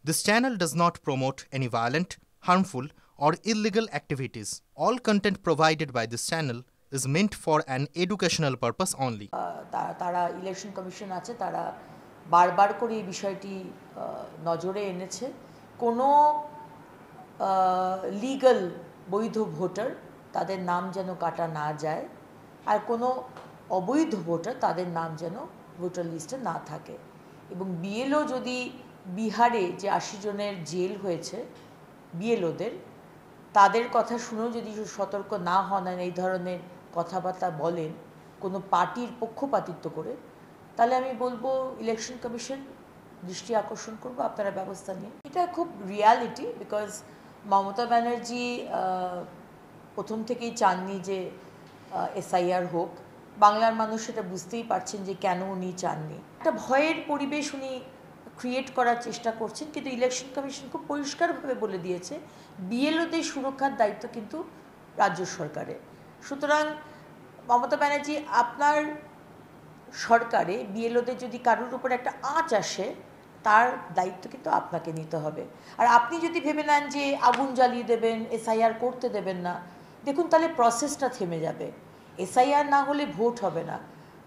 This channel does not promote any violent, harmful, or illegal activities. All content provided by this channel is meant for an educational purpose only. তারা election commission আছে, তারা বারবার করে এই বিষয়টি নজরে এনেছে। কোনো লিগ্যাল বৈধ ভোটার তাদের নাম যেন কাটা না যায়, আর কোনো অবৈধ ভোটার তাদের নাম যেন ভোটার লিস্টে না থাকে। এবং বিএলও যদি বিহারে যে 80 জনের জেল হয়েছে বিএলওদের, তাদের কথা শুনেও যদি সতর্ক না হন আর এই ধরনের কথাবার্তা বলেন কোনো পার্টির পক্ষপাতিত্ব করে, তাহলে আমি বলবো ইলেকশন কমিশন দৃষ্টি আকর্ষণ করবো, আপনারা ব্যবস্থা নিন। এটা খুব রিয়ালিটি, বিকজ মমতা ব্যানার্জি প্রথম থেকেই চাননি যে এসআইআর হোক। বাংলার মানুষ সেটা বুঝতেই পারছেন যে কেন উনি চাননি। একটা ভয়ের পরিবেশ উনি ক্রিয়েট করার চেষ্টা করছেন, কিন্তু ইলেকশন কমিশন খুব পরিষ্কারভাবে বলে দিয়েছে বিএলওদের সুরক্ষার দায়িত্ব কিন্তু রাজ্য সরকারের। সুতরাং মমতা ব্যানার্জি, আপনার সরকারে বিএলওদের যদি কারোর উপর একটা আঁচ আসে, তার দায়িত্ব কিন্তু আপনাকে নিতে হবে। আর আপনি যদি ভেবে নেন যে আগুন জ্বালিয়ে দেবেন, এসআইআর করতে দেবেন না, দেখুন তাহলে প্রসেসটা থেমে যাবে। এসআইআর না হলে ভোট হবে না,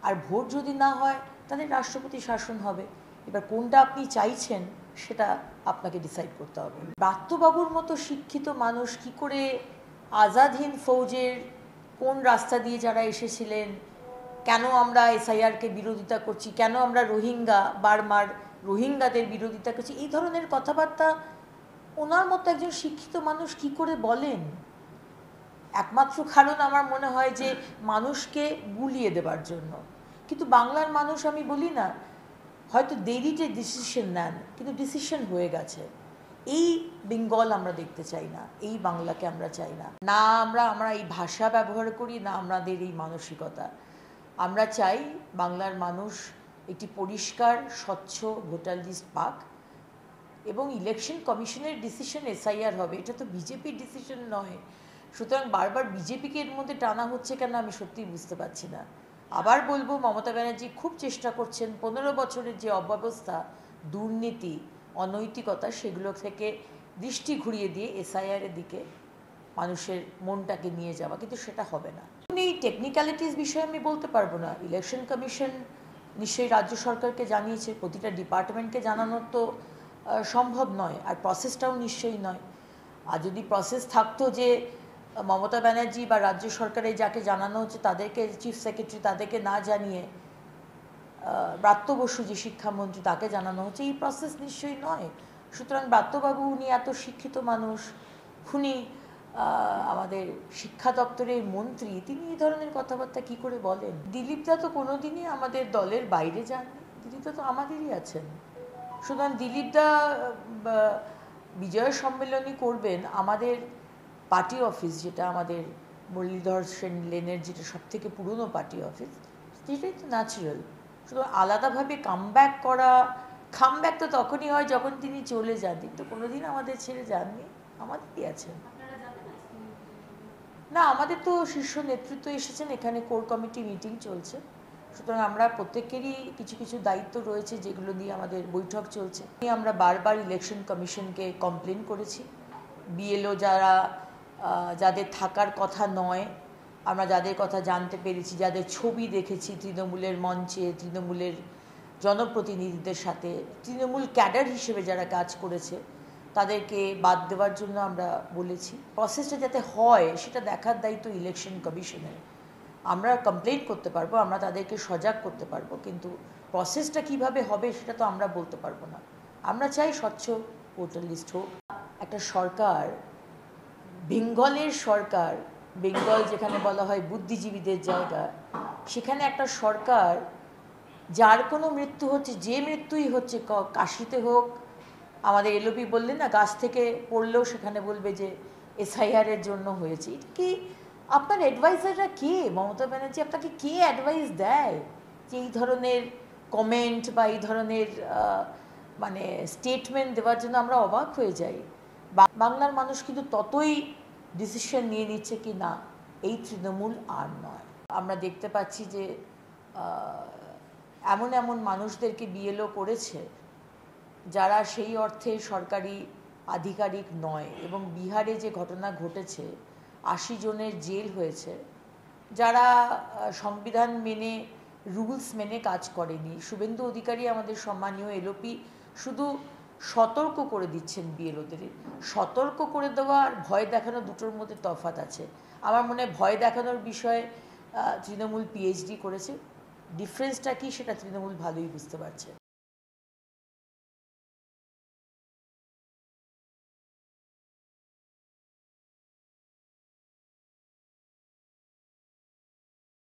আর ভোট যদি না হয় তাহলে রাষ্ট্রপতি শাসন হবে। এবার কোনটা আপনি চাইছেন সেটা আপনাকে ডিসাইড করতে হবে। ব্রাত্যবাবুর মতো শিক্ষিত মানুষ কি করে আজাদ হিন্দ ফৌজের কোন রাস্তা দিয়ে যারা এসেছিলেন, কেন আমরা এসআইআরকে বিরোধিতা করছি, কেন আমরা রোহিঙ্গা বারবার রোহিঙ্গাদের বিরোধিতা করছি, এই ধরনের কথাবার্তা ওনার মতো একজন শিক্ষিত মানুষ কি করে বলেন? একমাত্র কারণ আমার মনে হয় যে মানুষকে গুলিয়ে দেবার জন্য। কিন্তু বাংলার মানুষ, আমি বলি না, হয়তো দেরিতে ডিসিশন নেন, কিন্তু ডিসিশন হয়ে গেছে। এই বেঙ্গল আমরা দেখতে চাই না, এই বাংলাকে আমরা চাই না। না আমরা এই ভাষা ব্যবহার করি, না আমাদের এই মানসিকতা। আমরা চাই বাংলার মানুষ একটি পরিষ্কার স্বচ্ছ ভোটার লিস্ট পাক, এবং ইলেকশন কমিশনের ডিসিশন এসআইআর হবে, এটা তো বিজেপির ডিসিশন নয়। সুতরাং বারবার বিজেপিকে এর মধ্যে টানা হচ্ছে কেন, আমি সত্যিই বুঝতে পারছি না। আবার বলবো, মমতা ব্যানার্জি খুব চেষ্টা করছেন 15 বছরের যে অব্যবস্থা, দুর্নীতি, অনৈতিকতা, সেগুলো থেকে দৃষ্টি ঘুরিয়ে দিয়ে এসআইআরের দিকে মানুষের মনটাকে নিয়ে যাওয়া, কিন্তু সেটা হবে না। এই টেকনিক্যালিটিস বিষয়ে আমি বলতে পারবো না। ইলেকশন কমিশন নিশ্চয়ই রাজ্য সরকারকে জানিয়েছে, প্রতিটা ডিপার্টমেন্টকে জানানোর তো সম্ভব নয়, আর প্রসেসটাও নিশ্চয়ই নয়। আর যদি প্রসেস থাকতো যে মমতা ব্যানার্জি বা রাজ্য সরকারে যাকে জানানো হচ্ছে তাদেরকে, চিফ সেক্রেটারি তাদেরকে না জানিয়ে ব্রাত্য বসু যে শিক্ষামন্ত্রী তাকে জানানো হচ্ছে, এই প্রসেস নিশ্চয়ই নয়। সুতরাং ব্রাত্যবাবু, উনি এত শিক্ষিত মানুষ, উনি আমাদের শিক্ষা দপ্তরের মন্ত্রী, তিনি এই ধরনের কথাবার্তা কি করে বলেন? দিলীপদা তো কোনোদিনই আমাদের দলের বাইরে যাননি, দিলীপদা তো আমাদেরই আছেন। সুতরাং দিলীপদা বিজয় সম্মেলনী করবেন আমাদের পার্টি অফিস, যেটা আমাদের মুরলীধর সেন লেনের, যেটা সবথেকে পুরনো পার্টি অফিস, সেটাই তো ন্যাচারাল। সুতরাং আলাদাভাবে কামব্যাক তো তখনই হয় যখন তিনি চলে যান। তিনি তো কোনোদিন আমাদের ছেড়ে যাননি, আমাদেরই আছেন। না, আমাদের তো শীর্ষ নেতৃত্ব এসেছেন, এখানে কোর কমিটি মিটিং চলছে। সুতরাং আমরা প্রত্যেকেরই কিছু কিছু দায়িত্ব রয়েছে, যেগুলো নিয়ে আমাদের বৈঠক চলছে। আমরা বারবার ইলেকশন কমিশনকে কমপ্লেন করেছি। বিএলও যাদের থাকার কথা নয়, আমরা যাদের কথা জানতে পেরেছি, যাদের ছবি দেখেছি তৃণমূলের মঞ্চে, তৃণমূলের জনপ্রতিনিধিদের সাথে, তৃণমূল ক্যাডার হিসেবে যারা কাজ করেছে, তাদেরকে বাদ দেওয়ার জন্য আমরা বলেছি। প্রসেসটা যাতে হয় সেটা দেখার দায়িত্ব ইলেকশন কমিশনের। আমরা কমপ্লেন করতে পারবো, আমরা তাদেরকে সজাগ করতে পারবো, কিন্তু প্রসেসটা কিভাবে হবে সেটা তো আমরা বলতে পারবো না। আমরা চাই স্বচ্ছ ভোটার লিস্ট হোক। একটা সরকার, বেঙ্গলের সরকার, বেঙ্গল যেখানে বলা হয় বুদ্ধিজীবীদের জায়গা, সেখানে একটা সরকার যার কোনো মৃত্যু হচ্ছে, যে মৃত্যুই হচ্ছে, কাশিতে হোক, আমাদের এলওপি বললেন না, গাছ থেকে পড়লেও সেখানে বলবে যে এসআইআরের জন্য হয়েছে। এটা কি আপনার অ্যাডভাইজাররা কে? মমতা ব্যানার্জি, আপনাকে কে অ্যাডভাইস দেয় যে এই ধরনের কমেন্ট বা এই ধরনের মানে স্টেটমেন্ট দেওয়ার জন্য? আমরা অবাক হয়ে যাই। বাংলার মানুষ কিন্তু ততই ডিসিশন নিয়ে নিচ্ছে কি না, এই তৃণমূল আর নয়। আমরা দেখতে পাচ্ছি যে এমন এমন মানুষদেরকে বিএলও করেছে যারা সেই অর্থে সরকারি আধিকারিক নয়, এবং বিহারে যে ঘটনা ঘটেছে ৮০ জনের জেল হয়েছে, যারা সংবিধান মেনে রুলস মেনে কাজ করেনি। শুভেন্দু অধিকারী আমাদের সম্মানীয় এলওপি শুধু সতর্ক করে দিচ্ছেন বিএলওদের। সতর্ক করে দেওয়া আর ভয় দেখানো দুটোর মধ্যে তফাৎ আছে। আমার মনে হয় ভয় দেখানোর বিষয়ে তৃণমূল পিএইচডি করেছে, ডিফারেন্সটা কি সেটা তৃণমূল ভালোই বুঝতে পারছে।